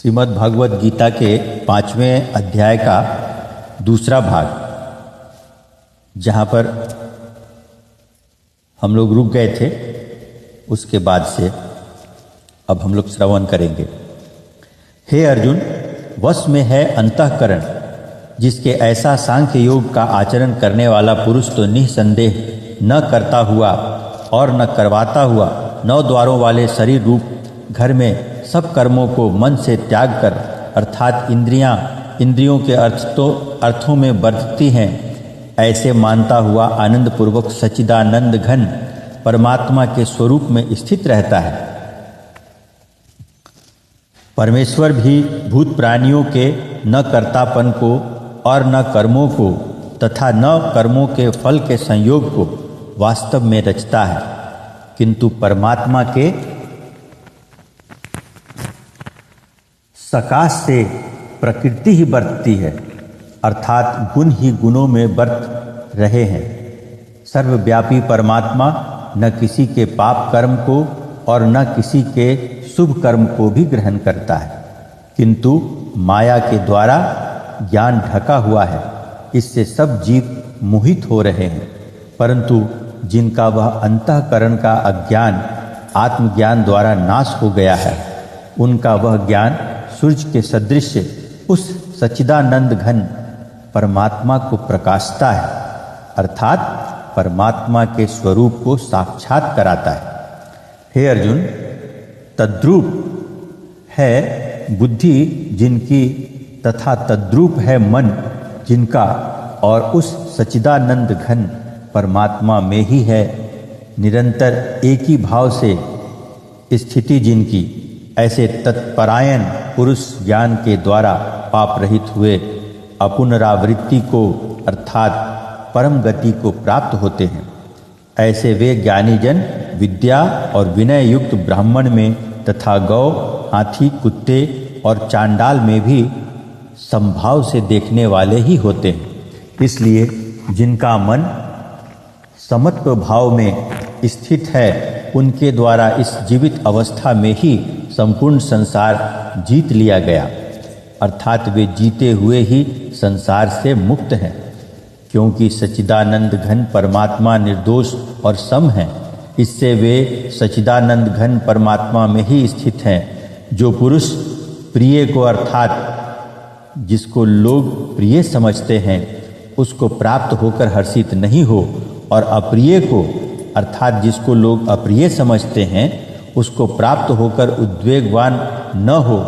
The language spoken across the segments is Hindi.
श्रीमद् भागवत गीता के 5वें अध्याय का दूसरा भाग, जहाँ पर हम लोग रुक गए थे, उसके बाद से अब हम लोग श्रवण करेंगे। हे अर्जुन, वश में है अंतःकरण, जिसके ऐसा सांख्य योग का आचरण करने वाला पुरुष तो निसंदेह न करता हुआ और न करवाता हुआ 9 द्वारों वाले शरीर रूप घर में सब कर्मों को मन से त्याग कर, अर्थात इंद्रियों के अर्थों में बरतती हैं, ऐसे मानता हुआ आनंद पूर्वक सच्चिदानंद घन परमात्मा के स्वरूप में स्थित रहता है। परमेश्वर भी भूत प्राणियों के न कर्तापन को और न कर्मों को तथा न कर्मों के फल के संयोग को वास्तव में रचता है, किंतु परमात्मा के सकाश से प्रकृति ही बरतती है, अर्थात गुण ही गुणों में बरत रहे हैं। सर्वव्यापी परमात्मा न किसी के पाप कर्म को और न किसी के शुभ कर्म को भी ग्रहण करता है, किंतु माया के द्वारा ज्ञान ढका हुआ है, इससे सब जीव मोहित हो रहे हैं। परंतु जिनका वह अंतःकरण का अज्ञान आत्मज्ञान द्वारा नाश हो गया है, उनका वह ज्ञान सूर्य के सदृश उस सच्चिदानंद घन परमात्मा को प्रकाशता है, अर्थात परमात्मा के स्वरूप को साक्षात कराता है। हे अर्जुन, तद्रूप है बुद्धि जिनकी तथा तद्रूप है मन जिनका, और उस सच्चिदानंद घन परमात्मा में ही है निरंतर एक ही भाव से स्थिति जिनकी, ऐसे तत्परायण पुरुष ज्ञान के द्वारा पाप रहित हुए अपुनरावृत्ति को अर्थात परम गति को प्राप्त होते हैं। ऐसे वे ज्ञानी जन विद्या और विनय युक्त ब्राह्मण में तथा गौ, हाथी, कुत्ते और चांडाल में भी संभाव से देखने वाले ही होते हैं। इसलिए जिनका मन समत्व भाव में स्थित है, उनके द्वारा इस जीवित अवस्था में ही संपूर्ण संसार जीत लिया गया, अर्थात वे जीते हुए ही संसार से मुक्त हैं, क्योंकि सच्चिदानंद घन परमात्मा निर्दोष और सम है। इससे वे सच्चिदानंद घन परमात्मा में ही स्थित हैं। जो पुरुष प्रिय को अर्थात जिसको लोग प्रिय समझते हैं, उसको प्राप्त होकर हर्षित नहीं हो, और अप्रिय को अर्थात जिसको लोग अप्रिय समझते हैं, उसको प्राप्त होकर उद्वेगवान न हो,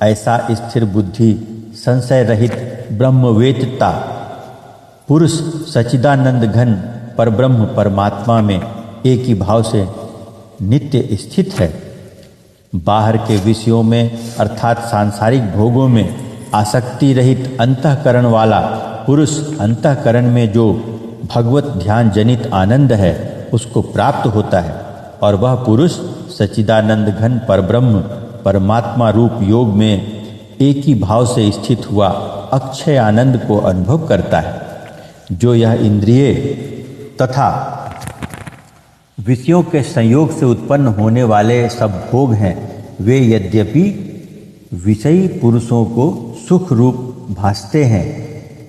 ऐसा स्थिर बुद्धि संशय रहित ब्रह्मवेत्ता पुरुष सच्चिदानंद घन परब्रह्म परमात्मा में एक ही भाव से नित्य स्थित है। बाहर के विषयों में अर्थात सांसारिक भोगों में आसक्ति रहित अंतःकरण वाला पुरुष अंतःकरण में जो भगवत ध्यान जनित आनंद है, उसको प्राप्त होता है, और वह पुरुष सच्चिदानंद घन परब्रह्म परमात्मा रूप योग में एक ही भाव से स्थित हुआ अक्षय आनंद को अनुभव करता है। जो यह इंद्रिय तथा विषयों के संयोग से उत्पन्न होने वाले सब भोग हैं, वे यद्यपि विषयी पुरुषों को सुख रूप भासते हैं,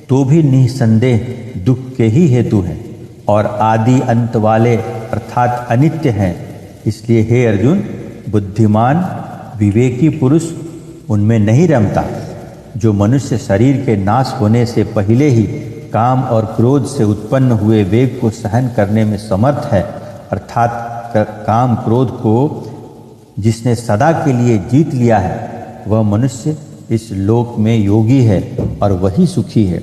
तो भी निसंदेह दुख के ही हेतु हैं और आदि अंत वाले अर्थात अनित्य हैं। इसलिए हे अर्जुन, बुद्धिमान विवेकी पुरुष उनमें नहीं रमता। जो मनुष्य शरीर के नाश होने से पहले ही काम और क्रोध से उत्पन्न हुए वेग को सहन करने में समर्थ है, अर्थात काम क्रोध को जिसने सदा के लिए जीत लिया है, वह मनुष्य इस लोक में योगी है और वही सुखी है।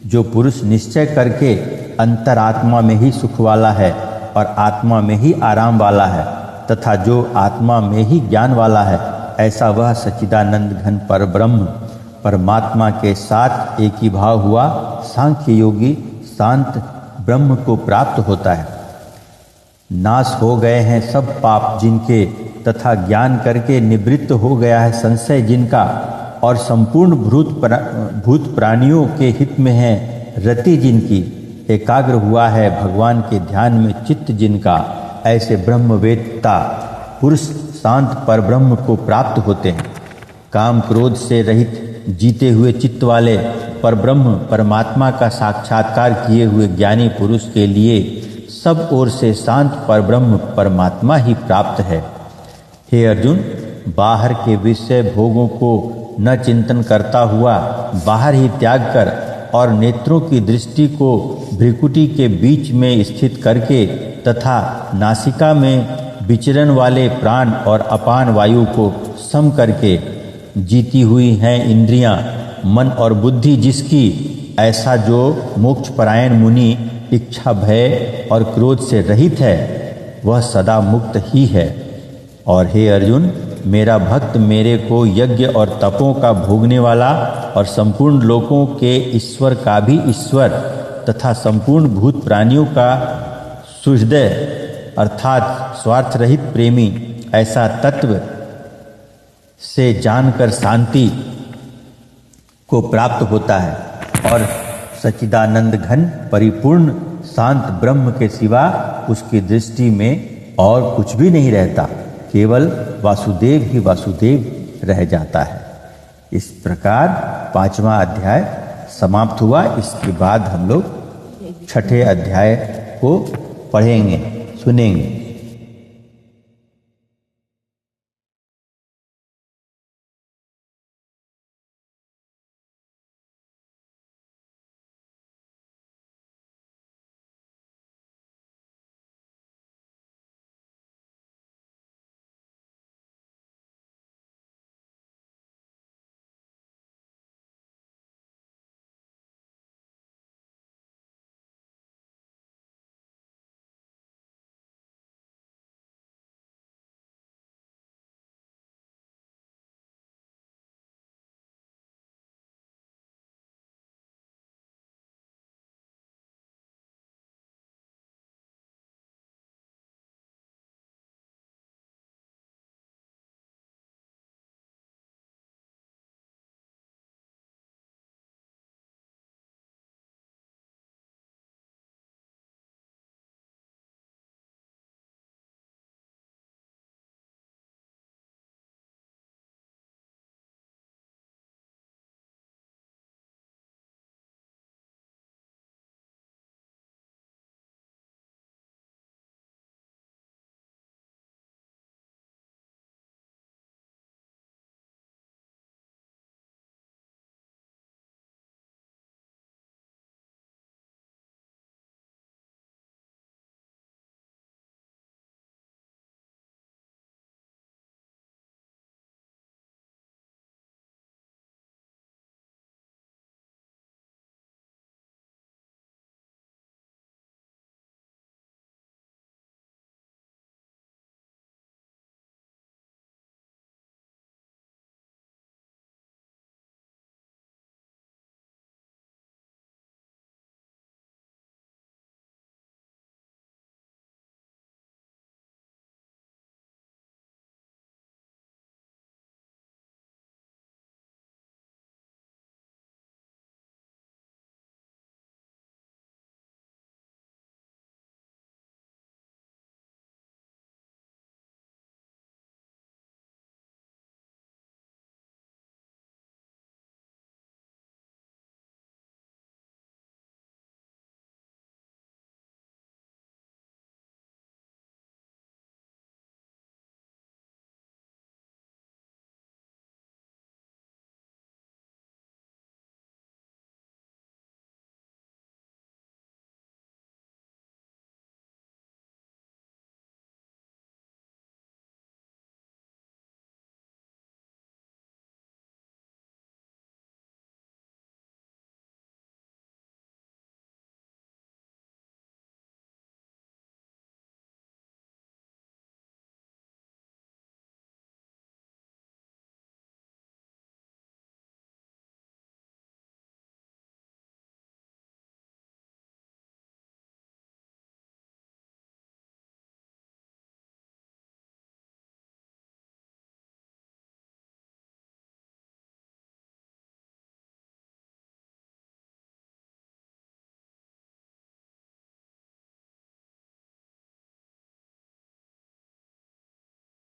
जो पुरुष निश्चय करके अंतरात्मा में ही सुख वाला है और आत्मा में ही आराम वाला है, तथा जो आत्मा में ही ज्ञान वाला है, ऐसा वह सच्चिदानंद घन परब्रह्म परमात्मा के साथ एक ही भाव हुआ सांख्य योगी शांत ब्रह्म को प्राप्त होता है। नाश हो गए हैं सब पाप जिनके, तथा ज्ञान करके निवृत्त हो गया है संशय जिनका, और संपूर्ण भूत प्राणियों के हित में है रति जिनकी, एकाग्र हुआ है भगवान के ध्यान में चित्त जिनका, ऐसे ब्रह्मवेत्ता पुरुष शांत परब्रह्म को प्राप्त होते हैं। काम क्रोध से रहित जीते हुए चित्त वाले परब्रह्म परमात्मा का साक्षात्कार किए हुए ज्ञानी पुरुष के लिए सब ओर से शांत परब्रह्म परमात्मा ही प्राप्त है। हे अर्जुन, बाहर के विषय भोगों को न चिंतन करता हुआ बाहर ही त्याग कर और नेत्रों की दृष्टि को भ्रिकुटी के बीच में स्थित करके तथा नासिका में विचरण वाले प्राण और अपान वायु को सम करके जीती हुई हैं इंद्रियां, मन और बुद्धि जिसकी, ऐसा जो मोक्ष परायण मुनि इच्छा भय और क्रोध से रहित है वह सदा मुक्त ही है। और हे अर्जुन, मेरा भक्त मेरे को यज्ञ और तपों का भोगने वाला और संपूर्ण लोकों के ईश्वर का भी ईश्वर तथा संपूर्ण भूत प्राणियों का सुहृदय अर्थात स्वार्थ रहित प्रेमी ऐसा तत्व से जानकर शांति को प्राप्त होता है और सच्चिदानंद घन परिपूर्ण शांत ब्रह्म के सिवा उसकी दृष्टि में और कुछ भी नहीं रहता, केवल वासुदेव ही वासुदेव रह जाता है। इस प्रकार 5वां अध्याय समाप्त हुआ। इसके बाद हम लोग 6ठे अध्याय को पढ़ेंगे, सुनेंगे।